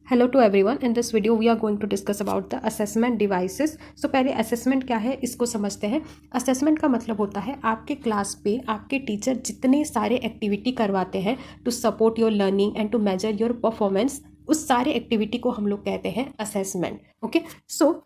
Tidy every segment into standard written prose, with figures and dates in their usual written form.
Hello to everyone. In this video we are going to discuss about the assessment devices. So पहले assessment क्या है इसको समझते हैं. assessment का मतलब होता है आपके क्लास पे आपके टीचर जितने सारे एक्टिविटी करवाते हैं to support your learning and to measure your performance, उस सारे एक्टिविटी को हम लोग कहते हैं assessment. ओके, सो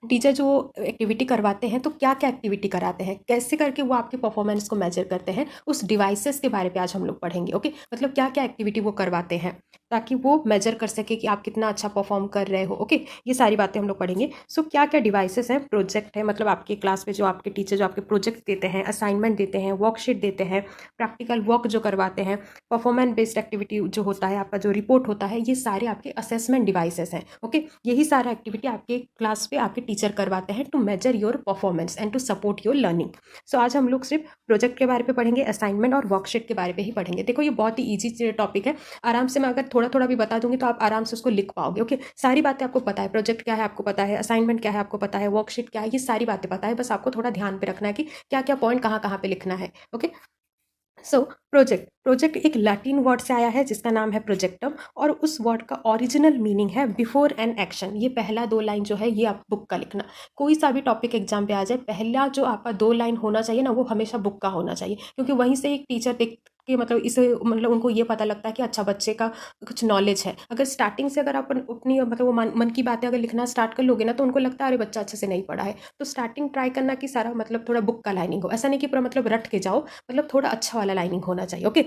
टीचर जो एक्टिविटी करवाते हैं तो क्या क्या एक्टिविटी कराते हैं, कैसे करके वो आपके परफॉर्मेंस को मेजर करते हैं, उस डिवाइसेस के बारे पे आज हम लोग पढ़ेंगे. ओके, मतलब क्या क्या एक्टिविटी वो करवाते हैं ताकि वो मेजर कर सके कि आप कितना अच्छा परफॉर्म कर रहे हो. ओके, ये सारी बातें हम लोग पढ़ेंगे. सो क्या क्या डिवाइसेस हैं, प्रोजेक्ट है, मतलब आपके क्लास में जो आपके टीचर जो आपके प्रोजेक्ट देते हैं, असाइनमेंट देते हैं, वर्कशीट देते हैं, प्रैक्टिकल वर्क जो करवाते हैं, परफॉर्मेंस बेस्ड एक्टिविटी जो होता है, आपका जो रिपोर्ट होता है, ये सारे आपके असेसमेंट डिवाइसेस हैं. ओके, यही सारा एक्टिविटी आपके क्लास पे आपके टीचर करवाते हैं to measure your performance and to support your learning. So आज हम लोग सिर्फ प्रोजेक्ट के बारे में पढ़ेंगे, असाइनमेंट और वर्कशीट के बारे में ही पढ़ेंगे. देखो ये बहुत ही ईजी टॉपिक है, आराम से मैं अगर थोड़ा थोड़ा भी बता दूंगी तो आप आराम से उसको लिख पाओगे. ओके, सारी बातें आपको पता है, प्रोजेक्ट क्या है आपको पता है, असाइनमेंट क्या है आपको पता है, वर्कशीट क्या है, ये सारी बातें पता है. बस आपको थोड़ा ध्यान पे रखना है कि क्या क्या पॉइंट कहाँ कहाँ पे लिखना है. ओके, सो प्रोजेक्ट एक लैटिन वर्ड से आया है जिसका नाम है प्रोजेक्टम, और उस वर्ड का ओरिजिनल मीनिंग है बिफोर एन एक्शन. ये पहला 2 लाइन जो है ये आप बुक का लिखना. कोई सा भी टॉपिक एग्जाम पे आ जाए, पहला जो आपका 2 लाइन होना चाहिए ना, वो हमेशा बुक का होना चाहिए, क्योंकि वहीं से एक टीचर देख कि मतलब इसे मतलब उनको ये पता लगता है कि अच्छा बच्चे का कुछ नॉलेज है. अगर स्टार्टिंग से अगर आप अपनी मतलब वो मन की बातें अगर लिखना स्टार्ट कर लोगे ना, तो उनको लगता है अरे बच्चा अच्छे से नहीं पढ़ा है. तो स्टार्टिंग ट्राई करना कि सारा मतलब थोड़ा बुक का लाइनिंग हो, ऐसा नहीं कि पूरा मतलब रट के जाओ, मतलब थोड़ा अच्छा वाला लाइनिंग होना चाहिए. ओके,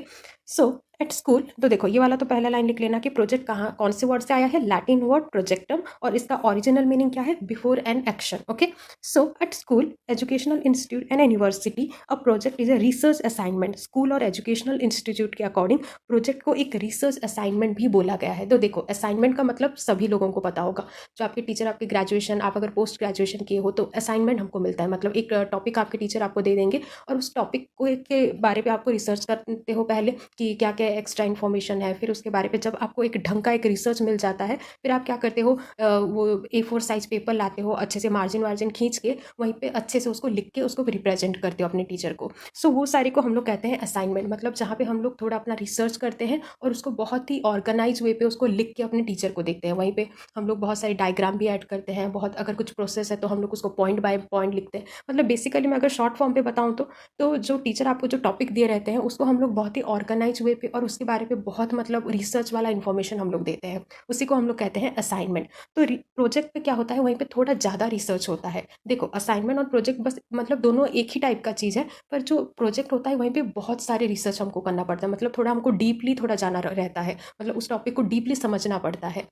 सो एट स्कूल, तो देखो ये वाला तो पहला लाइन लिख लेना कि प्रोजेक्ट कहाँ कौन से वर्ड से आया है, लैटिन वर्ड प्रोजेक्टम, और इसका ओरिजिनल मीनिंग क्या है, before an action. Okay, so at school, educational institute and university, a project is a research assignment. School और एजुकेशनल इंस्टीट्यूट के अकॉर्डिंग प्रोजेक्ट को एक रिसर्च असाइनमेंट भी बोला गया है. तो देखो असाइनमेंट का मतलब सभी लोगों को पता होगा, जो आपके टीचर आपके ग्रेजुएशन, आप अगर पोस्ट ग्रेजुएशन किए हो तो असाइनमेंट हमको मिलता है. मतलब एक टॉपिक आपके टीचर आपको दे देंगे और उस टॉपिक को के बारे में आपको रिसर्च करते हो पहले कि क्या क्या एक्स्ट्रा इन्फॉर्मेशन है. फिर उसके बारे में जब आपको एक ढंग का एक रिसर्च मिल जाता है, फिर आप क्या करते हो, वो A4 साइज पेपर लाते हो, अच्छे से मार्जिन वार्जिन खींच के वहीं पे अच्छे से उसको लिख के उसको रिप्रेजेंट करते हो अपने टीचर को. सो वो सारे को हम लोग कहते हैं असाइनमेंट. मतलब जहाँ पे हम लोग थोड़ा अपना रिसर्च करते हैं और उसको बहुत ही ऑर्गेनाइज वे पे उसको लिख के अपने टीचर को देखते हैं. वहीं पे हम लोग बहुत सारी डायग्राम भी ऐड करते हैं, बहुत अगर कुछ प्रोसेस है तो हम लोग उसको पॉइंट बाय पॉइंट लिखते हैं. मतलब बेसिकली मैं अगर शॉर्ट फॉर्म पे बताऊँ तो जो टीचर आपको जो टॉपिक दिए रहते हैं उसको हम लोग बहुत ही ऑर्गेनाइज वे पे और उसके बारे में बहुत मतलब रिसर्च वाला इन्फॉर्मेशन हम लोग देते हैं, उसी को हम लोग कहते हैं असाइनमेंट. तो प्रोजेक्ट पे क्या होता है, वहीं पे थोड़ा ज़्यादा रिसर्च होता है. देखो असाइनमेंट और प्रोजेक्ट बस मतलब दोनों एक ही टाइप का चीज़ है, पर जो प्रोजेक्ट होता है वहीं पे बहुत सारे रिसर्च हमको करना पड़ता है. मतलब थोड़ा हमको डीपली थोड़ा जाना रहता है, मतलब उस टॉपिक को डीपली समझना पड़ता है.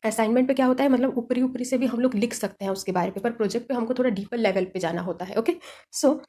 असाइनमेंट पे क्या होता है, मतलब ऊपरी ऊपरी से भी हम लोग लिख सकते हैं उसके बारे में, पर प्रोजेक्ट पे हमको थोड़ा डीपर लेवल पे जाना होता है. Okay, so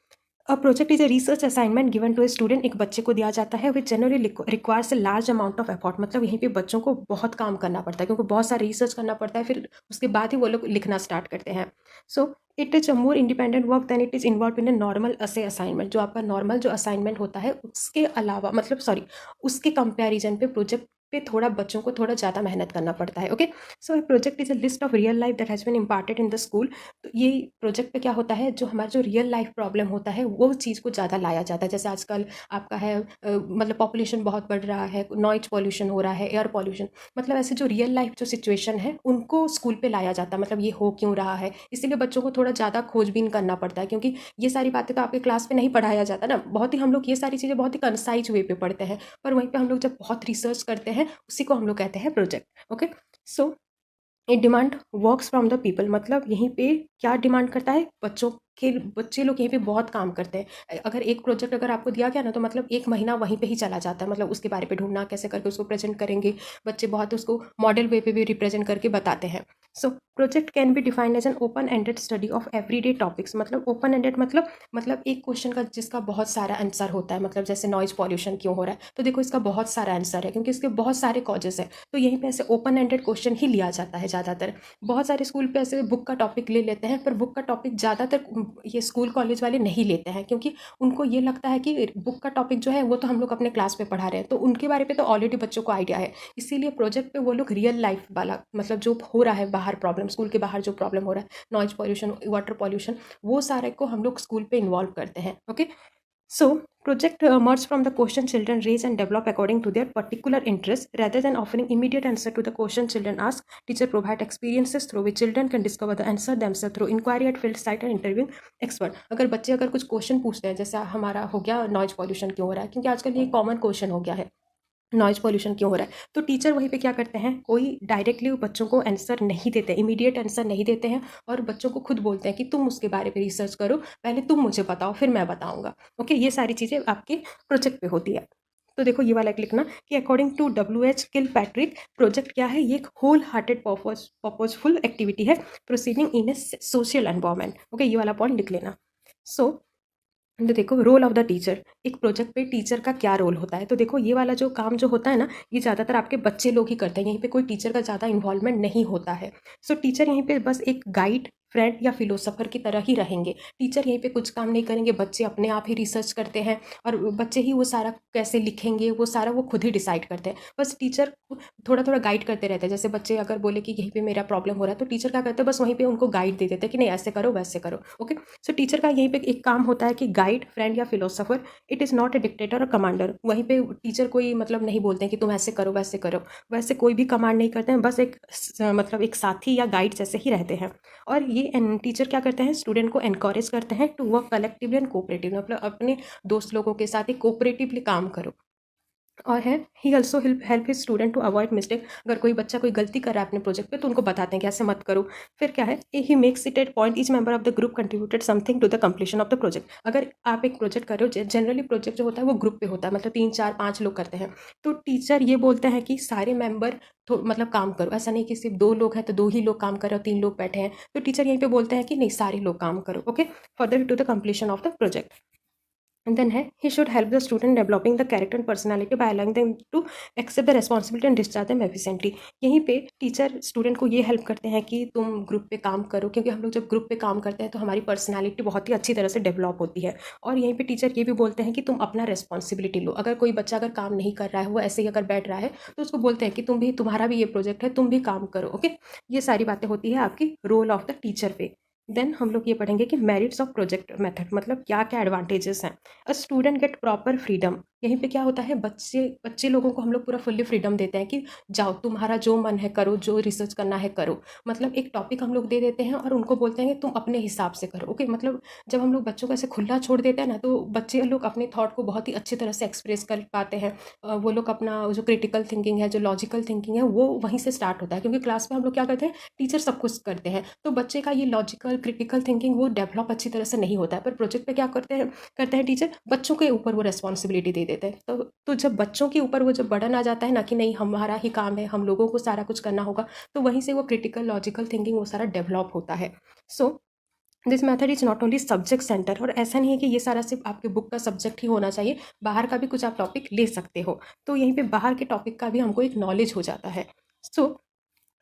a project is a research assignment given to a student. एक बच्चे को दिया जाता है which generally requires a large amount of effort. मतलब यहीं पे बच्चों को बहुत काम करना पड़ता है, क्योंकि बहुत सारा रिसर्च करना पड़ता है, फिर उसके बाद ही वो लोग लिखना स्टार्ट करते हैं. So it is a more independent work than it is involve in a normal essay assignment. जो आपका नॉर्मल जो असाइनमेंट होता है उसके अलावा मतलब सॉरी उसके कंपेरिजन पे प्रोजेक्ट पे थोड़ा बच्चों को थोड़ा ज़्यादा मेहनत करना पड़ता है. Okay, so project is a list of real life that has been imparted in the school. तो ये प्रोजेक्ट पे क्या होता है, जो हमारा जो रियल लाइफ प्रॉब्लम होता है वो चीज़ को ज़्यादा लाया जाता है. जैसे आजकल आपका है मतलब पॉपुलेशन बहुत बढ़ रहा है, नॉइज पॉल्यूशन हो रहा है, एयर पॉल्यूशन, मतलब ऐसे जो रियल लाइफ जो सिचुएशन है उनको स्कूल पे लाया जाता है. मतलब ये हो क्यों रहा है, इसीलिए बच्चों को थोड़ा ज़्यादा खोजबीन करना पड़ता है, क्योंकि ये सारी बातें तो आपके क्लास में नहीं पढ़ाया जाता ना. बहुत ही हम लोग ये सारी चीज़ें बहुत ही कंसाइज वे पे पढ़ते हैं, पर वहीं पे हम लोग जब बहुत रिसर्च करते हैं उसी को हम लोग कहते हैं प्रोजेक्ट. ओके, सो ये demand works from the people. मतलब यहीं पे क्या डिमांड करता है, बच्चे लोग यहीं पे बहुत काम करते हैं. अगर एक प्रोजेक्ट अगर आपको दिया गया ना, तो मतलब 1 महीना वहीं पे ही चला जाता है. मतलब उसके बारे पे ढूंढना, कैसे करके उसको प्रेजेंट करेंगे, बच्चे बहुत उसको मॉडल वे पे भी रिप्रेजेंट करके बताते हैं. So project can be defined as an open ended study of everyday topics. मतलब ओपन एंडेड मतलब एक क्वेश्चन का जिसका बहुत सारा आंसर होता है. मतलब जैसे नॉइज पॉल्यूशन क्यों हो रहा है, तो देखो इसका बहुत सारा आंसर है, क्योंकि इसके बहुत सारे कॉजेस है. तो यहीं पे ऐसे ओपन एंडेड क्वेश्चन ही लिया जाता है ज़्यादातर. बहुत सारे स्कूल पे ऐसे बुक का टॉपिक ले लेते हैं, पर बुक का टॉपिक ज़्यादातर ये स्कूल कॉलेज वाले नहीं लेते हैं, क्योंकि उनको ये लगता है कि बुक का टॉपिक जो है वो तो हम लोग अपने क्लास में पढ़ा रहे हैं, तो उनके बारे में तो ऑलरेडी बच्चों को आइडिया है. इसीलिए प्रोजेक्ट पे वो लोग रियल लाइफ वाला मतलब जो हो रहा है बाहर प्रॉब्लम, स्कूल के बाहर जो प्रॉब्लम हो रहा है, नॉइज पॉल्यूशन, वाटर पॉल्यूशन, वो सारे को हम लोग स्कूल पे इन्वॉल्व करते हैं. Okay, so Project emerge from the question children raise and develop according to their particular interest. Rather than offering immediate answer to the question children ask, teacher provide experiences through which children can discover the answer themselves through inquiry at field site and interviewing expert. अगर बच्चे अगर कुछ question पूछते हैं, जैसे हमारा हो गया नॉइज पॉल्यूशन क्यों हो रहा है, क्योंकि आजकल ये कॉमन क्वेश्चन हो गया है नॉइज पॉल्यूशन क्यों हो रहा है, तो टीचर वहीं पे क्या करते हैं, कोई डायरेक्टली बच्चों को आंसर नहीं देते, इमीडिएट आंसर नहीं देते हैं, और बच्चों को खुद बोलते हैं कि तुम उसके बारे में रिसर्च करो, पहले तुम मुझे बताओ फिर मैं बताऊंगा। ओके, ये सारी चीज़ें आपके प्रोजेक्ट पे होती है। तो देखो ये वाला एक लिखना कि according to WH Kilpatrick, project क्या है, ये एक होल हार्टेड पर्पजफुल एक्टिविटी है proceeding in a social environment. Okay, ये वाला पॉइंट लिख लेना। सो तो देखो रोल ऑफ द टीचर, एक प्रोजेक्ट पे टीचर का क्या रोल होता है। तो देखो ये वाला जो काम जो होता है ना, ये ज़्यादातर आपके बच्चे लोग ही करते हैं, यहीं पे कोई टीचर का ज़्यादा इन्वॉल्वमेंट नहीं होता है। सो टीचर यहीं पे बस एक गाइड, फ्रेंड या फिलोसोफर की तरह ही रहेंगे। टीचर यहीं पे कुछ काम नहीं करेंगे, बच्चे अपने आप ही रिसर्च करते हैं, और बच्चे ही वो सारा कैसे लिखेंगे वो सारा वो खुद ही डिसाइड करते हैं। बस टीचर थोड़ा थोड़ा गाइड करते रहते हैं। जैसे बच्चे अगर बोले कि यहीं पे मेरा प्रॉब्लम हो रहा है, तो टीचर क्या करते हैं, बस वहीं पे उनको गाइड दे देते हैं कि नहीं ऐसे करो वैसे करो। ओके, सो टीचर का यहीं पे एक काम होता है कि गाइड, फ्रेंड या philosopher. It is not a dictator और कमांडर। वहीं पे टीचर कोई मतलब नहीं बोलते हैं कि तुम ऐसे करो वैसे करो, वैसे कोई भी कमांड नहीं करते हैं, बस एक मतलब एक साथी या गाइड जैसे ही रहते हैं। और ये टीचर क्या करते हैं, स्टूडेंट को एनकरेज करते हैं to work collectively and cooperatively, मतलब अपने दोस्त लोगों के साथ ही कोऑपरेटिवली काम करो। और है he also help his student to avoid mistake. अगर कोई बच्चा कोई गलती कर रहा है अपने प्रोजेक्ट पे, तो उनको बताते हैं कि ऐसे मत करो। फिर क्या है, he makes it at point each member of the group contributed something to the completion of the project. अगर आप एक प्रोजेक्ट कर रहे हो, जनरली प्रोजेक्ट जो होता है वो ग्रुप पे होता है, मतलब 3 4 5 लोग करते हैं, तो टीचर ये बोलते हैं कि सारे मेंबर तो मतलब काम करो। ऐसा नहीं कि सिर्फ 2 लोग हैं तो 2 ही लोग काम कर रहे हो, 3 लोग बैठे हैं, तो टीचर यहीं पे बोलते हैं कि नहीं सारे लोग काम करो। Okay, further to the completion of the project. And then है he should help the student developing the character and personality by allowing them to accept the responsibility and discharge them efficiently. यहीं पे teacher student को ये help करते हैं कि तुम group पे काम करो, क्योंकि हम लोग जब ग्रुप पे काम करते हैं तो हमारी पर्सनैलिटी बहुत ही अच्छी तरह से डेवलप होती है। और यहीं पे टीचर ये भी बोलते हैं कि तुम अपना रिस्पॉन्सिबिलिटी लो। अगर कोई बच्चा अगर काम नहीं कर रहा है, वो ऐसे ही अगर बैठ रहा है, तो उसको बोलते हैं कि तुम्हारा भी ये प्रोजेक्ट है, तुम भी काम करो। ओके, ये सारी बातें होती है आपकी रोल ऑफ द टीचर पे। देन हम लोग ये पढ़ेंगे कि मेरिट्स ऑफ प्रोजेक्ट मेथड, मतलब क्या क्या एडवांटेजेस हैं। A student get proper freedom. यहीं पे क्या होता है, बच्चे बच्चे लोगों को हम लोग पूरा फुल्ली फ्रीडम देते हैं कि जाओ तुम्हारा जो मन है करो, जो रिसर्च करना है करो। मतलब एक टॉपिक हम लोग दे देते हैं और उनको बोलते हैं कि तुम अपने हिसाब से करो। ओके, मतलब जब हम लोग बच्चों को ऐसे खुला छोड़ देते हैं ना, तो बच्चे लोग अपने थॉट को बहुत ही अच्छी तरह से एक्सप्रेस कर पाते हैं। वो लोग अपना जो क्रिटिकल थिंकिंग है, जो लॉजिकल थिंकिंग है, वो वहीं से स्टार्ट होता है। क्योंकि क्लास में हम लोग क्या करते हैं, टीचर सब कुछ करते हैं, तो बच्चे का ये लॉजिकल क्रिटिकल थिंकिंग वो डेवलप अच्छी तरह से नहीं होता है। पर प्रोजेक्ट पे क्या करते हैं टीचर, बच्चों के ऊपर वो रिस्पॉन्सिबिलिटी दे देते हैं। तो जब बच्चों के ऊपर वो जब बर्डन आ जाता है ना कि नहीं हमारा ही काम है, हम लोगों को सारा कुछ करना होगा, तो वहीं से वो क्रिटिकल लॉजिकल थिंकिंग वो सारा डेवलप होता है। So this method is not only subject centre. और ऐसा नहीं है कि ये सारा सिर्फ आपके बुक का सब्जेक्ट ही होना चाहिए, बाहर का भी कुछ आप टॉपिक ले सकते हो। तो यहीं पे बाहर के टॉपिक का भी हमको एक नॉलेज हो जाता है। So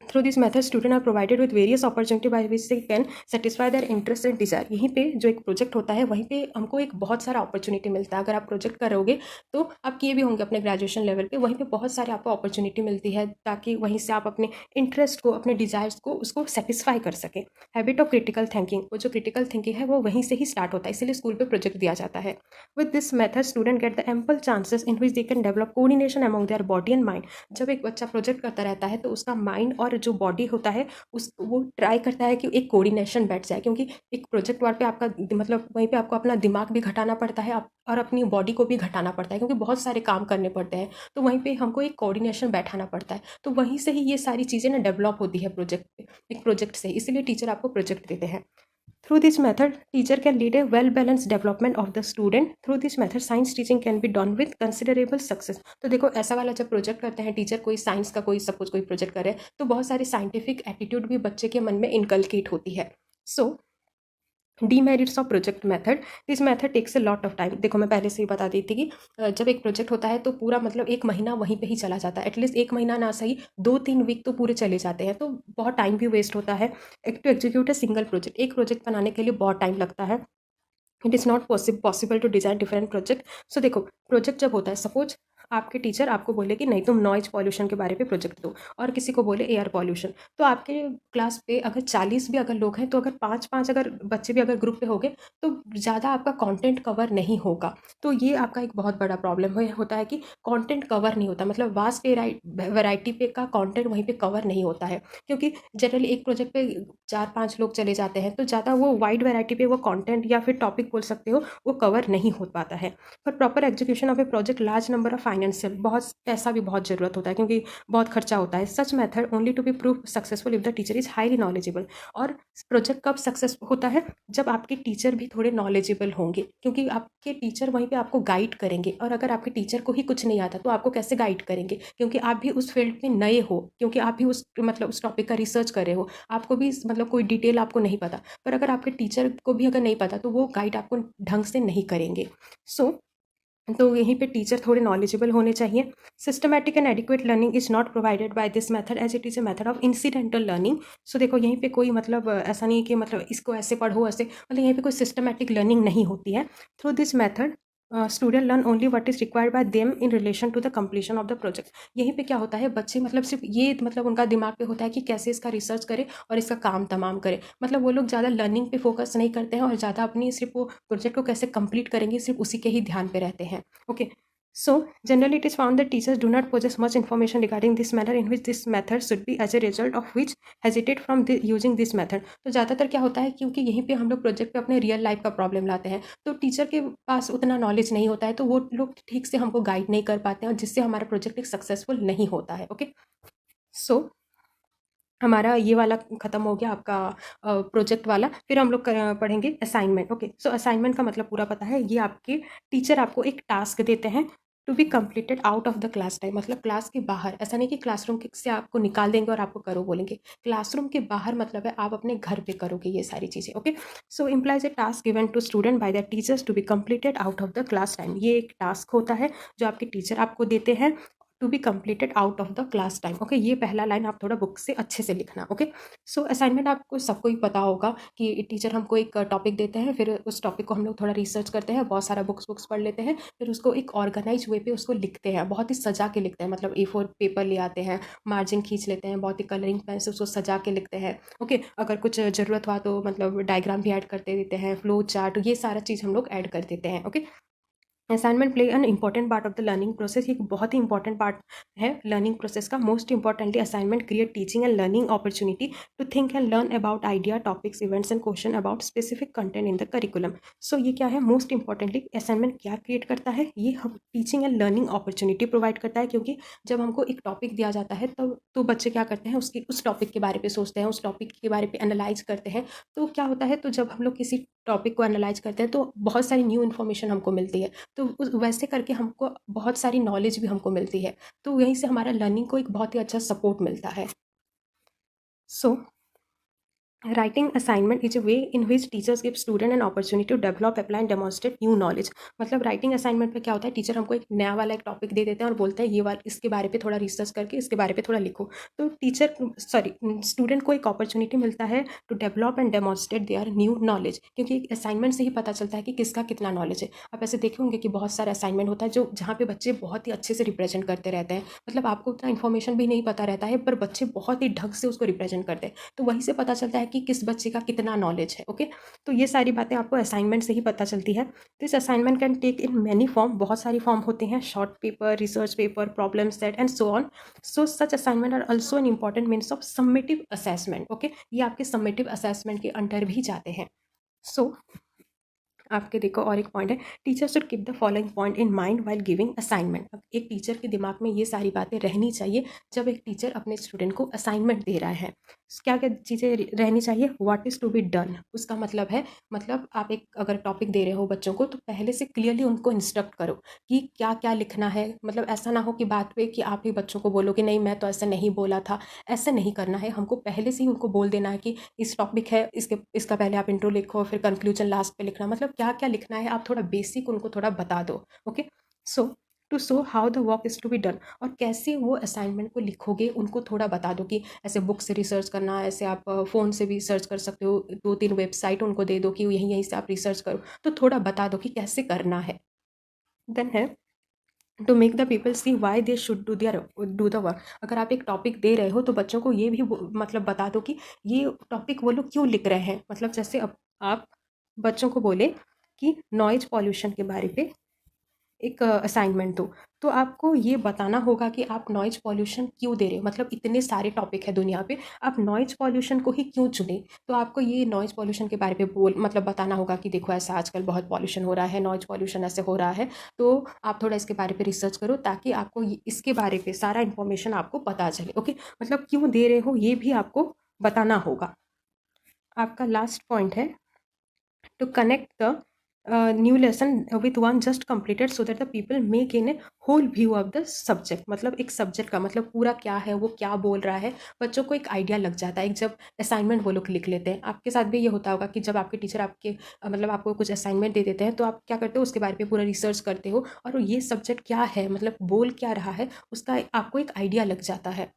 through this method student are provided with various opportunity by which they can satisfy their interest and desire. यहीं पे जो एक प्रोजेक्ट होता है, वहीं पे हमको एक बहुत सारा अपॉर्चुनिटी मिलता है। अगर आप प्रोजेक्ट करोगे तो आप किए भी होंगे अपने ग्रेजुएशन लेवल पे, वहीं पे बहुत सारे आपको अपॉर्चुनिटी मिलती है, ताकि वहीं से आप अपने इंटरेस्ट को, अपने डिजायर्स को, उसको सेटिस्फाई कर सकें। हैबिट ऑफ क्रिटिकल थिंकिंग, वो जो क्रिटिकल थिंकिंग है वो वहीं से ही स्टार्ट होता है, इसीलिए स्कूल पे प्रोजेक्ट दिया जाता है। With this method student get the ample chances in which they can develop coordination among their body and mind. जब एक बच्चा प्रोजेक्ट करता रहता है तो उसका माइंड और जो बॉडी होता है उस वो ट्राई करता है कि एक कोऑर्डिनेशन बैठ जाए, क्योंकि एक प्रोजेक्ट वर्क पे आपका मतलब वहीं पे आपको अपना दिमाग भी घटाना पड़ता है और अपनी बॉडी को भी घटाना पड़ता है, क्योंकि बहुत सारे काम करने पड़ते हैं। तो वहीं पे हमको एक कोऑर्डिनेशन बैठाना पड़ता है, तो वहीं से ही ये सारी चीज़ें ना डेवलप होती है एक प्रोजेक्ट से, इसीलिए टीचर आपको प्रोजेक्ट देते हैं। Through this method, teacher can lead a well-balanced development of the student. Through this method, science teaching can be done with considerable success. तो देखो ऐसा वाला जब प्रोजेक्ट करते हैं टीचर, कोई साइंस का कोई सपोज कोई प्रोजेक्ट करे, तो बहुत सारी साइंटिफिक एटीट्यूड भी बच्चे के मन में इनकलकेट होती है। So demerits of project method, this method takes a lot of time. देखो मैं पहले से ही बता दी थी कि जब एक प्रोजेक्ट होता है तो पूरा मतलब 1 महीना वहीं पे ही चला जाता है, एटलीस्ट 1 महीना ना सही 2-3 वीक तो पूरे चले जाते हैं, तो बहुत टाइम भी वेस्ट होता है। To execute a single project, एक प्रोजेक्ट बनाने के लिए बहुत टाइम लगता है। It is not possible to design different project. So देखो प्रोजेक्ट जब होता है, सपोज आपके टीचर आपको बोले कि नहीं तुम नॉइज पॉल्यूशन के बारे में प्रोजेक्ट दो, और किसी को बोले एयर पॉल्यूशन, तो आपके क्लास पे अगर 40 भी अगर लोग हैं, तो अगर 5-5 अगर बच्चे भी अगर ग्रुप पे हो गए तो ज़्यादा आपका कंटेंट कवर नहीं होगा। तो ये आपका एक बहुत बड़ा प्रॉब्लम होता है कि कंटेंट कवर नहीं होता, मतलब वास्ट वैरायटी पे का कंटेंट वहीं पे कवर नहीं होता है, क्योंकि जनरली एक प्रोजेक्ट पे 4-5 लोग चले जाते हैं, तो ज़्यादा वो वाइड वैरायटी पे वो कंटेंट या फिर टॉपिक बोल सकते हो वो कवर नहीं हो पाता है। For proper execution of A project large number of financial, बहुत पैसा भी बहुत ज़रूरत होता है क्योंकि बहुत खर्चा होता है। Such method only to be prove successful if the teacher is highly knowledgeable. और प्रोजेक्ट कब सक्सेस होता है, जब आपके टीचर भी थोड़े नॉलेजेबल होंगे, क्योंकि आपके टीचर वहीं पे आपको गाइड करेंगे, और अगर आपके टीचर को ही कुछ नहीं आता तो आपको कैसे गाइड करेंगे, क्योंकि आप भी उस फील्ड में नए हो, क्योंकि आप भी उस मतलब उस टॉपिक का रिसर्च कर रहे हो, आपको भी मतलब कोई डिटेल आपको नहीं पता। पर अगर आपके टीचर को भी अगर नहीं पता तो वो गाइड आपको ढंग से नहीं करेंगे। सो तो यहीं पे टीचर थोड़े नॉलेजेबल होने चाहिए। Systematic and adequate learning is not provided by this method as it is a method of incidental learning. So देखो यहीं पे कोई मतलब ऐसा नहीं है कि मतलब इसको ऐसे पढ़ो ऐसे, मतलब यहीं पे कोई सिस्टमैटिक लर्निंग नहीं होती है। Through this method student learn only what is required by them in relation to the completion of the project. यहीं पे क्या होता है, बच्चे मतलब सिर्फ ये मतलब उनका दिमाग पे होता है कि कैसे इसका रिसर्च करे और इसका काम तमाम करे, मतलब वो लोग ज़्यादा लर्निंग पे फोकस नहीं करते हैं और ज़्यादा अपनी सिर्फ वो प्रोजेक्ट को कैसे कंप्लीट करेंगे सिर्फ उसी के ही ध्यान पे रहते हैं। Okay, so generally it is found that teachers do not possess much information regarding this manner in which this method should be, as a result of which hesitate from using this method। तो ज़्यादातर क्या होता है, क्योंकि यहीं पे हम लोग प्रोजेक्ट पे अपने रियल लाइफ का प्रॉब्लम लाते हैं, तो टीचर के पास उतना नॉलेज नहीं होता है, तो वो लोग ठीक से हमको गाइड नहीं कर पाते हैं, और जिससे हमारा प्रोजेक्ट एक सक्सेसफुल नहीं होता है। ओके, सो हमारा ये वाला खत्म हो गया आपका प्रोजेक्ट वाला। फिर हम लोग पढ़ेंगे असाइनमेंट। ओके, सो असाइनमेंट का मतलब पूरा पता है, ये आपके टीचर आपको एक टास्क देते हैं to be completed out of the class time, मतलब क्लास के बाहर। ऐसा नहीं कि क्लासरूम से आपको निकाल देंगे और आपको करो बोलेंगे, क्लासरूम के बाहर मतलब है आप अपने घर पे करोगे ये सारी चीज़ें। Okay, so implies a task given to student by the teachers to be completed out of the class time. ये एक टास्क होता है जो आपके टीचर आपको देते हैं to be completed out of the class time. Okay, ये पहला लाइन आप थोड़ा बुक से अच्छे से लिखना। ओके, सो असाइनमेंट आपको सबको ही पता होगा कि टीचर हमको एक टॉपिक देते हैं, फिर उस टॉपिक को हम लोग थोड़ा रिसर्च करते हैं, बहुत सारा बुक्स पढ़ लेते हैं, फिर उसको एक ऑर्गेनाइज वे पे उसको लिखते हैं, बहुत ही सजा के लिखते हैं, मतलब A4 पेपर ले आते हैं, मार्जिन खींच लेते हैं, बहुत ही कलरिंग पेन से उसको सजा के लिखते हैं। ओके, अगर कुछ ज़रूरत हुआ तो मतलब डायग्राम भी ऐड करते देते हैं, फ्लो चार्ट, ये सारा चीज़ हम लोग ऐड कर देते हैं। Okay, assignment play an important part of the learning process, एक बहुत ही इंपॉर्टेंट पार्ट है लर्निंग प्रोसेस का। Most importantly assignment create teaching and learning opportunity to think and learn about idea, topics, events and question about specific content in the curriculum. So ये क्या है, most importantly assignment क्या create करता है, ये हम teaching and learning opportunity provide करता है, क्योंकि जब हमको एक टॉपिक दिया जाता है तब तो बच्चे क्या करते हैं, उस टॉपिक के बारे में सोचते हैं, उस टॉपिक के बारे में एनालाइज करते हैं। तो क्या होता है, तो जब हम लोग किसी टॉपिक को एनालाइज करते हैं तो बहुत सारी न्यू इन्फॉर्मेशन हमको मिलती है, तो उस वैसे करके हमको बहुत सारी नॉलेज भी हमको मिलती है, तो यहीं से हमारा लर्निंग को एक बहुत ही अच्छा सपोर्ट मिलता है। So writing assignment is a way in which teachers give student an opportunity to develop, apply and demonstrate new knowledge. मतलब राइटिंग असाइनमेंट में क्या होता है, टीचर हमको एक नया वाला एक टॉपिक दे देते हैं और बोलते हैं ये वाला इसके बारे पे थोड़ा रिसर्च करके इसके बारे पे थोड़ा लिखो। तो स्टूडेंट को एक अपॉर्चुनिटी मिलता है to develop and demonstrate their new knowledge, क्योंकि असाइनमेंट से ही पता चलता है कि किसका कितना नॉलेज है। आप ऐसे देखे होंगे कि बहुत सारे असाइनमेंट होता है जो जहाँ पे बच्चे बहुत ही अच्छे से रिप्रेजेंट करते रहते हैं, मतलब आपको उतना इन्फॉर्मेशन भी नहीं पता रहता है पर बच्चे बहुत ही ढंग से उसको रिप्रेजेंट करते हैं, तो वहीं से पता चलता है कि किस बच्चे का कितना नॉलेज है। ओके, तो ये सारी बातें आपको असाइनमेंट से ही पता चलती है। This assignment can take in many form, बहुत सारी फॉर्म होते हैं, short paper, research paper, problem set and so on. So such assignment are also an important means of summative assessment. Okay, ये आपके सबमिटिव असेसमेंट के under भी जाते हैं। सो आपके देखो और एक पॉइंट है, teacher should keep the following point in mind while giving assignment. अब एक टीचर के दिमाग में ये सारी बातें रहनी चाहिए जब एक टीचर अपने स्टूडेंट को असाइनमेंट दे रहा है। क्या क्या चीज़ें रहनी चाहिए, what is to be done, उसका मतलब है, मतलब आप एक अगर टॉपिक दे रहे हो बच्चों को तो पहले से क्लियरली उनको इंस्ट्रक्ट करो कि क्या क्या लिखना है, मतलब ऐसा ना हो कि बात पे कि आप ही बच्चों को बोलो कि नहीं मैं तो ऐसा नहीं बोला था, ऐसा नहीं करना है। हमको पहले से ही उनको बोल देना है कि इस टॉपिक है, इसका पहले आप इंट्रो लिखो, फिर कंक्लूजन लास्ट पे लिखना, मतलब क्या क्या लिखना है आप थोड़ा बेसिक उनको थोड़ा बता दो। Okay, so to show how the work is to be done, और कैसे वो असाइनमेंट को लिखोगे उनको थोड़ा बता दो कि ऐसे बुक से रिसर्च करना, ऐसे आप फ़ोन से भी सर्च कर सकते हो, 2-3 वेबसाइट उनको दे दो कि यहीं यहीं से आप रिसर्च करो, तो थोड़ा बता दो कि कैसे करना है। देन है to make the people see why they should do the work. अगर आप एक टॉपिक दे रहे हो तो बच्चों को ये भी मतलब बता दो कि ये टॉपिक वो लोग क्यों लिख रहे हैं। मतलब जैसे अब आप बच्चों को बोले कि नॉइज पॉल्यूशन के बारे पे एक असाइनमेंट दो, तो आपको ये बताना होगा कि आप नॉइज पॉल्यूशन क्यों दे रहे हो। मतलब इतने सारे टॉपिक है दुनिया पे, आप नॉइज पॉल्यूशन को ही क्यों चुने। तो आपको ये नॉइज पॉल्यूशन के बारे में मतलब बताना होगा कि देखो ऐसा आजकल बहुत पॉल्यूशन हो रहा है, नॉइज पॉल्यूशन ऐसे हो रहा है, तो आप थोड़ा इसके बारे पे रिसर्च करो ताकि आपको इसके बारे पे सारा इन्फॉर्मेशन आपको पता चले। ओके, मतलब क्यों दे रहे हो ये भी आपको बताना होगा। आपका लास्ट पॉइंट है to connect the new lesson with one just completed so that the people may gain a whole view of the subject। मतलब एक सब्जेक्ट का मतलब पूरा क्या है, वो क्या बोल रहा है, बच्चों को एक आइडिया लग जाता है। एक जब असाइनमेंट वो लोग लिख लेते हैं, आपके साथ भी ये होता होगा कि जब आपके टीचर आपके मतलब आपको कुछ असाइनमेंट दे देते हैं तो आप क्या करते हो, उसके बारे में पूरा रिसर्च करते हो और ये सब्जेक्ट क्या है, मतलब बोल क्या रहा है, उसका आपको एक आइडिया लग जाता है।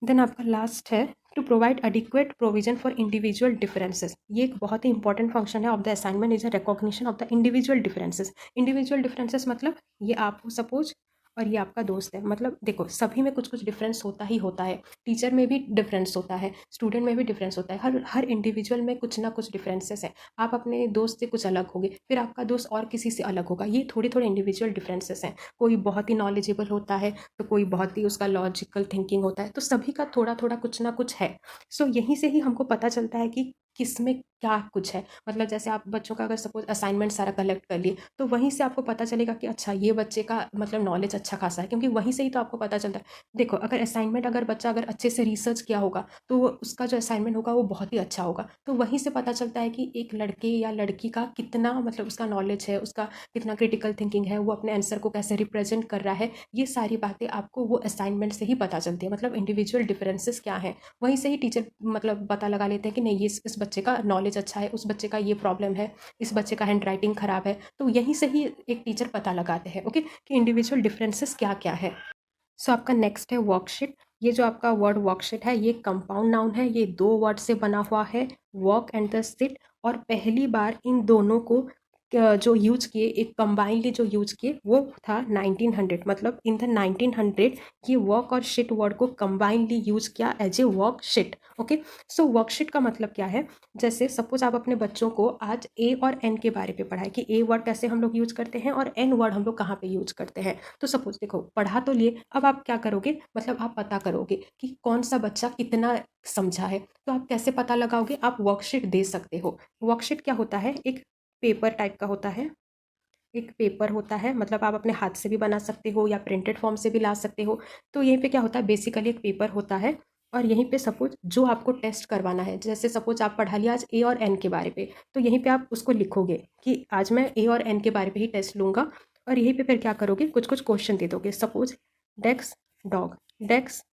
देन आपका लास्ट है to provide adequate provision for individual differences. ये एक बहुत ही इंपॉर्टेंट फंक्शन है of the assignment is a recognition of the individual differences. Individual differences मतलब ये आप हो सपोज और ये आपका दोस्त है। मतलब देखो सभी में कुछ कुछ डिफरेंस होता ही होता है, टीचर में भी डिफरेंस होता है, स्टूडेंट में भी डिफरेंस होता है, हर हर इंडिविजुअल में कुछ ना कुछ डिफरेंसेस है। आप अपने दोस्त से कुछ अलग होगे, फिर आपका दोस्त और किसी से अलग होगा, ये थोड़े थोड़े इंडिविजुअल डिफरेंसेस हैं। कोई बहुत ही नॉलेजेबल होता है तो कोई बहुत ही उसका लॉजिकल थिंकिंग होता है, तो सभी का थोड़ा थोड़ा कुछ ना कुछ है। सो यहीं से ही हमको पता चलता है कि किस में क्या कुछ है। मतलब जैसे आप बच्चों का अगर सपोज असाइनमेंट सारा कलेक्ट कर लिए तो वहीं से आपको पता चलेगा कि अच्छा ये बच्चे का मतलब नॉलेज अच्छा खासा है, क्योंकि वहीं से ही तो आपको पता चलता है। देखो अगर असाइनमेंट अगर बच्चा अगर अच्छे से रिसर्च किया होगा तो उसका जो असाइनमेंट होगा वो बहुत ही अच्छा होगा। तो वहीं से पता चलता है कि एक लड़के या लड़की का कितना मतलब उसका नॉलेज है, उसका कितना क्रिटिकल थिंकिंग है, वो अपने आंसर को कैसे रिप्रेजेंट कर रहा है। ये सारी बातें आपको वो असाइनमेंट से ही पता चलती है। मतलब इंडिविजुअल डिफरेंसेस क्या हैं वहीं से ही टीचर मतलब पता लगा लेते हैं कि नहीं ये इस बच्चे का नॉलेज अच्छा है, उस बच्चे का ये प्रॉब्लम है, इस बच्चे का हैंड राइटिंग खराब है। तो यहीं से ही एक टीचर पता लगाते हैं ओके कि इंडिविजुअल डिफरेंसेस क्या क्या है। सो आपका नेक्स्ट है वर्कशीट। ये जो आपका वर्ड वर्कशीट है ये कंपाउंड नाउन है, ये दो वर्ड से बना हुआ है, वॉक एंड द सिट। और पहली बार इन दोनों को जो यूज किए, एक कंबाइनली जो यूज किए वो था 1900। मतलब इन द 1900 ये वर्क और शिट वर्ड को कंबाइनली यूज किया as a work sheet. Okay, so worksheet का मतलब क्या है, जैसे सपोज आप अपने बच्चों को आज ए और एन के बारे में पढ़ाए कि ए वर्ड कैसे हम लोग यूज करते हैं और एन वर्ड हम लोग कहाँ पे यूज करते हैं। तो सपोज देखो पढ़ा तो लिए, अब आप क्या करोगे, मतलब आप पता करोगे कि कौन सा बच्चा कितना समझा है। तो आप कैसे पता लगाओगे, आप वर्कशीट दे सकते हो। वर्कशीट क्या होता है, एक पेपर टाइप का होता है, एक पेपर होता है, मतलब आप अपने हाथ से भी बना सकते हो या प्रिंटेड फॉर्म से भी ला सकते हो। तो यहीं पे क्या होता है, बेसिकली एक पेपर होता है और यहीं पे सपोज जो आपको टेस्ट करवाना है, जैसे सपोज आप पढ़ा लिया आज ए और एन के बारे पे, तो यहीं पे आप उसको लिखोगे कि आज मैं ए और एन के बारे पे ही टेस्ट लूँगा। और यहीं पे फिर क्या करोगे, कुछ कुछ क्वेश्चन दे दोगे, सपोज डेक्स डॉग, डेक्स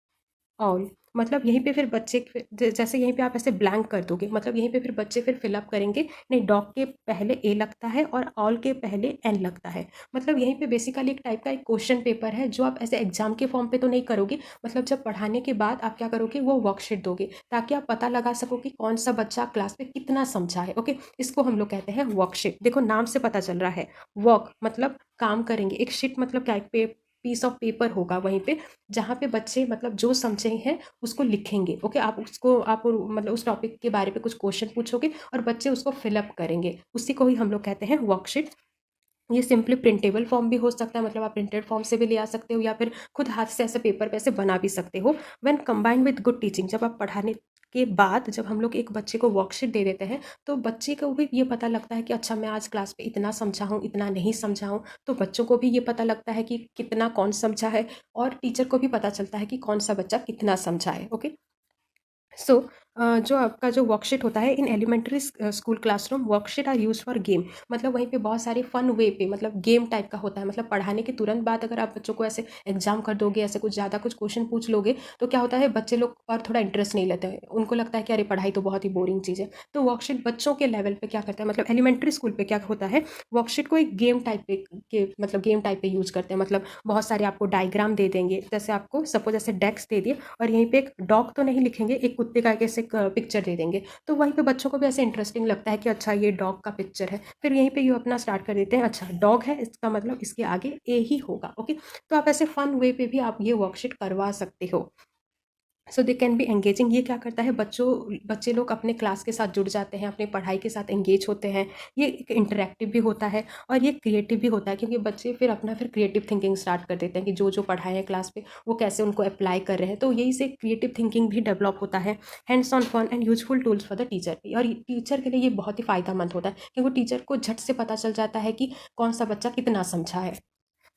ऑल। मतलब यहीं पे फिर बच्चे जैसे यहीं पे आप ऐसे ब्लैंक कर दोगे, मतलब यहीं पे फिर बच्चे फिर फिलअप करेंगे, नहीं डॉग के पहले ए लगता है और ऑल के पहले एन लगता है। मतलब यहीं पे बेसिकली एक टाइप का एक क्वेश्चन पेपर है जो आप ऐसे एग्जाम के फॉर्म पे तो नहीं करोगे, मतलब जब पढ़ाने के बाद आप क्या करोगे वो वर्कशीट दोगे ताकि आप पता लगा सको कि कौन सा बच्चा क्लास में कितना समझा है। ओके, इसको हम लोग कहते हैं वर्कशीट। देखो नाम से पता चल रहा है, वर्क मतलब काम करेंगे, एक शीट मतलब क्या, एक पीस ऑफ पेपर होगा वहीं पे जहाँ पे बच्चे मतलब जो समझे हैं उसको लिखेंगे। ओके, आप उसको आप मतलब उस टॉपिक के बारे में कुछ क्वेश्चन पूछोगे और बच्चे उसको फिलअप करेंगे, उसी को ही हम लोग कहते हैं वर्कशीट। ये सिंपली प्रिंटेबल फॉर्म भी हो सकता है, मतलब आप प्रिंटेड फॉर्म से भी ले आ सकते हो या फिर खुद हाथ से ऐसे पेपर पे ऐसे बना भी सकते हो। When combined with good teaching, जब आप पढ़ाने के बाद जब हम लोग एक बच्चे को वर्कशीट दे देते हैं तो बच्चे को भी ये पता लगता है कि अच्छा मैं आज क्लास पे इतना समझा हूँ, इतना नहीं समझा हूँ। तो बच्चों को भी ये पता लगता है कि कितना कौन समझा है और टीचर को भी पता चलता है कि कौन सा बच्चा कितना समझा है। ओके, सो जो आपका जो वर्कशीट होता है in elementary school classroom, worksheet are use for game. मतलब वहीं पे बहुत सारे फन वे पे मतलब गेम टाइप का होता है। मतलब पढ़ाने के तुरंत बाद अगर आप बच्चों को ऐसे एग्जाम कर दोगे, ऐसे कुछ ज़्यादा कुछ क्वेश्चन पूछ लोगे तो क्या होता है, बच्चे लोग और थोड़ा इंटरेस्ट नहीं लेते हैं, उनको लगता है कि अरे पढ़ाई तो बहुत ही बोरिंग चीज़ है। तो वर्कशीट बच्चों के लेवल पे क्या करता है, मतलब एलिमेंट्री स्कूल पे क्या होता है, वर्कशीट को एक गेम टाइप पे के मतलब गेम टाइप पे यूज करते हैं। मतलब बहुत सारे आपको डायग्राम दे देंगे, जैसे आपको सपोज ऐसे डेस्क दे दिए और यहीं पे एक डॉग तो नहीं लिखेंगे, एक कुत्ते का एक ऐसे पिक्चर दे देंगे, तो वहीं पे बच्चों को भी ऐसे इंटरेस्टिंग लगता है कि अच्छा ये डॉग का पिक्चर है, फिर यहीं पे ये अपना स्टार्ट कर देते हैं, अच्छा डॉग है इसका मतलब इसके आगे ए ही होगा। ओके, तो आप ऐसे फन वे पे भी आप ये वर्कशीट करवा सकते हो। सो दे कैन बी एंगेजिंग। ये क्या करता है, बच्चे लोग अपने क्लास के साथ जुड़ जाते हैं, अपनी पढ़ाई के साथ एंगेज होते हैं। ये एक इंटरेक्टिव भी होता है और ये क्रिएटिव भी होता है, क्योंकि बच्चे फिर अपना फिर क्रिएटिव थिंकिंग स्टार्ट कर देते हैं कि जो जो पढ़ाए हैं क्लास पे वो कैसे उनको अप्लाई कर रहे हैं, तो यही से क्रिएटिव थिंकिंग भी डेवलप होता है। Hands on fun and useful tools for the teacher, और टीचर के लिए ये बहुत ही फायदेमंद होता है, क्योंकि टीचर को झट से पता चल जाता है कि कौन सा बच्चा कितना समझा है।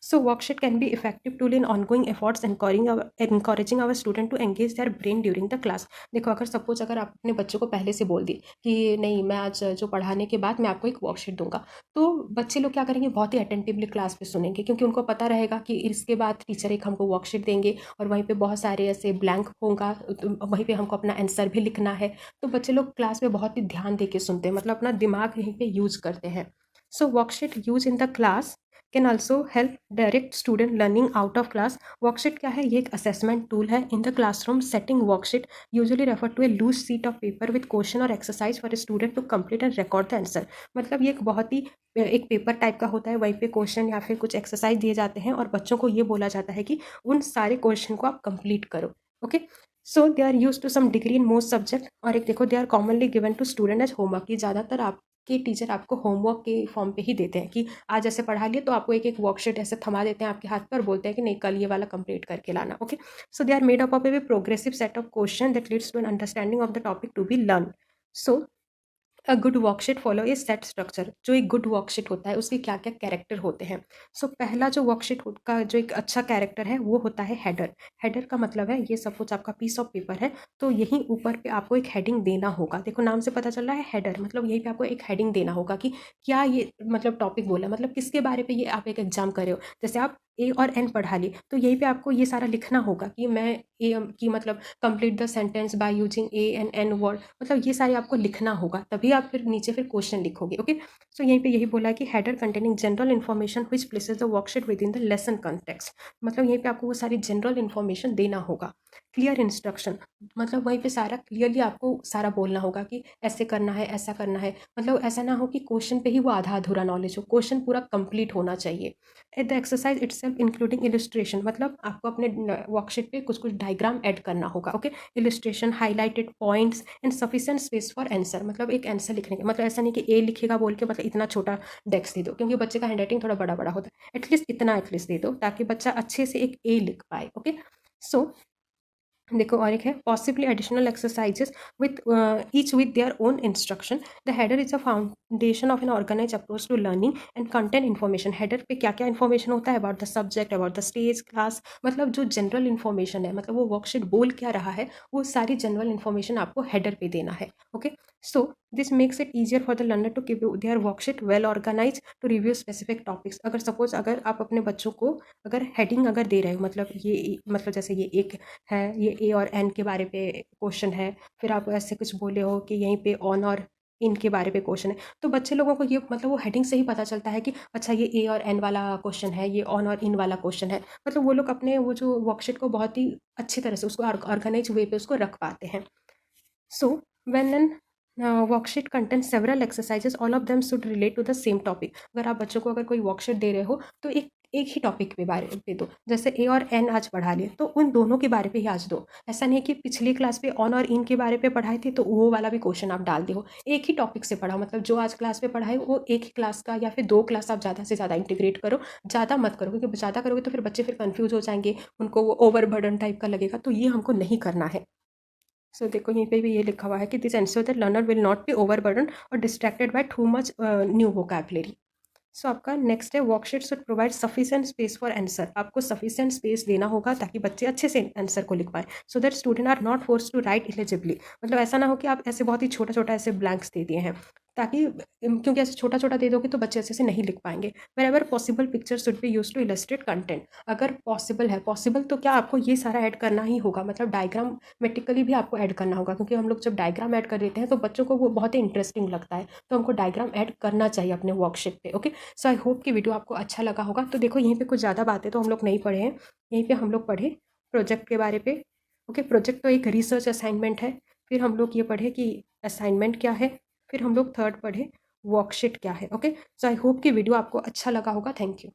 So worksheet can be effective tool in ongoing efforts encouraging our student to engage their brain during the class। देखो अगर सपोज अगर आप अपने बच्चों को पहले से बोल दी कि नहीं मैं आज जो पढ़ाने के बाद मैं आपको एक वर्कशीट दूंगा, तो बच्चे लोग क्या करेंगे, बहुत ही अटेंटिवली क्लास पे सुनेंगे, क्योंकि उनको पता रहेगा कि इसके बाद टीचर एक हमको वर्कशीट देंगे और वहीं पे बहुत सारे ऐसे ब्लैंक होगा, तो वहीं पे हमको अपना आंसर भी लिखना है। तो बच्चे लोग क्लास में बहुत ही ध्यान दे के सुनते हैं, मतलब अपना दिमाग यहीं पे यूज करते हैं। So worksheet use in the class can also help direct student learning out of class. Worksheet क्या है, ये एक असेसमेंट टूल है in the classroom setting. Worksheet usually refer to a loose sheet of paper with question और exercise for a student to complete and record the answer. मतलब ये एक बहुत ही एक पेपर टाइप का होता है, वहीं पे क्वेश्चन या फिर कुछ एक्सरसाइज दिए जाते हैं और बच्चों को ये बोला जाता है कि उन सारे क्वेश्चन को आप कंप्लीट करो। Okay, so they are use to some degree in most subject. और एक देखो, they are commonly given to student as homework. ये ज़्यादातर आपके टीचर आपको होमवर्क के फॉर्म पे ही देते हैं कि आज ऐसे पढ़ा लिए, तो आपको एक एक वर्कशीट ऐसे थमा देते हैं आपके हाथ पर और बोलते हैं कि नहीं कल ये वाला कंप्लीट करके लाना। Okay, so they are made up of a progressive set of question that leads to an understanding of the topic to be learn. So a good worksheet follow a set structure. जो एक good worksheet होता है उसके क्या क्या character होते हैं। सो पहला जो वर्कशीट का जो एक अच्छा कैरेक्टर है वो होता है हेडर। हेडर का मतलब है, ये सपोज आपका पीस ऑफ पेपर है, तो यहीं ऊपर पे आपको एक हेडिंग देना होगा। देखो नाम से पता चल रहा है हेडर, मतलब यहीं पे आपको एक हेडिंग देना होगा कि क्या ये मतलब टॉपिक बोला, मतलब किसके बारे पे ये आप एक एग्जाम कर रहे हो। जैसे आप ए और एन पढ़ा ली, तो यहीं पे आपको ये सारा लिखना होगा कि मैं ए की मतलब complete the sentence by using a and an word, मतलब ये सारे आपको लिखना होगा, तभी आप फिर नीचे फिर क्वेश्चन लिखोगे। ओके, सो यहीं पे यही बोला है कि header containing general information which places the worksheet with in the lesson context. मतलब यहीं पे आपको वो सारी जनरल इन्फॉर्मेशन देना होगा। क्लियर इंस्ट्रक्शन, मतलब वहीं पे सारा क्लियरली आपको सारा बोलना होगा कि ऐसे करना है, ऐसा करना है, मतलब ऐसा ना हो कि क्वेश्चन पे ही वो आधा अधूरा नॉलेज हो, क्वेश्चन पूरा कंप्लीट होना चाहिए। At the exercise itself including illustration, मतलब आपको अपने वर्कशीट पे कुछ कुछ डायग्राम ऐड करना होगा। Okay, illustration, highlighted points and sufficient space for answer. मतलब एक आंसर लिखने का मतलब ऐसा नहीं कि ए लिखेगा बोल के मतलब इतना छोटा डेस्क दे दो, क्योंकि बच्चे का हैंडराइटिंग थोड़ा बड़ा बड़ा होता है। एटलीस्ट इतना एटलीस्ट दे दो ताकि बच्चा अच्छे से एक ए लिख पाए। ओके, सो देखो और एक है possibly additional exercises with each with their own instruction. The header is a foundation of an organise approach to learning and content information. Header पे क्या क्या इन्फॉर्मेशन होता है, about the subject, about the stage, class, मतलब जो general information है, मतलब वो वर्कशीट बोल क्या रहा है, वो सारी जनरल इन्फॉर्मेशन आपको हेडर पे देना है। Okay, so this makes it easier for the learner to keep their worksheet well organise to review specific topics. अगर सपोज अगर आप अपने बच्चों को अगर हेडिंग अगर दे रहे हो, मतलब ये मतलब जैसे ये एक है, ये ए और एन के बारे पे क्वेश्चन है, फिर आप ऐसे कुछ बोले हो कि यहीं पे ऑन और इन के बारे पे क्वेश्चन है, तो बच्चे लोगों को ये मतलब वो हेडिंग से ही पता चलता है कि अच्छा ये ए और एन वाला क्वेश्चन है, ये ऑन और इन वाला क्वेश्चन है। मतलब वो लोग अपने वो जो वर्कशीट को बहुत ही अच्छी तरह से उसको ऑर्गेनाइज वे पे उसको रख पाते हैं। So when an worksheet content several exercises all of them should relate to the same topic. अगर आप बच्चों को अगर कोई वर्कशीट दे रहे हो तो एक एक ही टॉपिक पे बारे पे दो। जैसे ए और एन आज पढ़ा लिए तो उन दोनों के बारे पे ही आज दो। ऐसा नहीं कि पिछली क्लास पे ऑन और इन के बारे पे पढ़ाए थे तो वो वाला भी क्वेश्चन आप डाल दे हो। एक ही टॉपिक से पढ़ा, मतलब जो आज क्लास पे पढ़ाए वो एक ही क्लास का या फिर दो क्लास आप ज़्यादा से ज़्यादा इंटीग्रेट करो। ज़्यादा मत करो, क्योंकि ज़्यादा करोगे तो फिर बच्चे फिर कन्फ्यूज हो जाएंगे, उनको वो ओवर बर्डन टाइप का लगेगा, तो ये हमको नहीं करना है। सो देखो यहीं पे भी ये लिखा हुआ है कि this ensure that learner will not be overburden और distracted by too much new vocabulary. So आपका नेक्स्ट है worksheet should provide sufficient space for answer. आपको सफिशिएंट स्पेस देना होगा ताकि बच्चे अच्छे से आंसर को लिख पाए, so that student are not force to write illegibly. मतलब ऐसा ना हो कि आप ऐसे बहुत ही छोटा छोटा ऐसे ब्लैंक्स दे दिए हैं, ताकि क्योंकि ऐसे छोटा छोटा दे दोगे तो बच्चे ऐसे से नहीं लिख पाएंगे। Wherever possible picture should be use to illustrate content. अगर पॉसिबल है, पॉसिबल तो क्या आपको ये सारा ऐड करना ही होगा, मतलब डायग्राम मेटिकली भी आपको ऐड करना होगा, क्योंकि हम लोग जब डायग्राम ऐड कर देते हैं तो बच्चों को वो बहुत ही इंटरेस्टिंग लगता है, तो हमको डायग्राम ऐड करना चाहिए अपने वर्कशीट पे। ओके, सो आई होप कि वीडियो आपको अच्छा लगा होगा। तो देखो यहीं पे कुछ ज़्यादा बातें तो हम लोग नहीं पढ़े हैं, यहीं पे हम लोग पढ़े प्रोजेक्ट के बारे पे। ओके, प्रोजेक्ट तो एक रिसर्च असाइनमेंट है फिर हम लोग ये पढ़े कि असाइनमेंट क्या है, फिर हम लोग थर्ड पढ़े वर्कशीट क्या है। ओके, सो आई होप कि वीडियो आपको अच्छा लगा होगा। Thank you.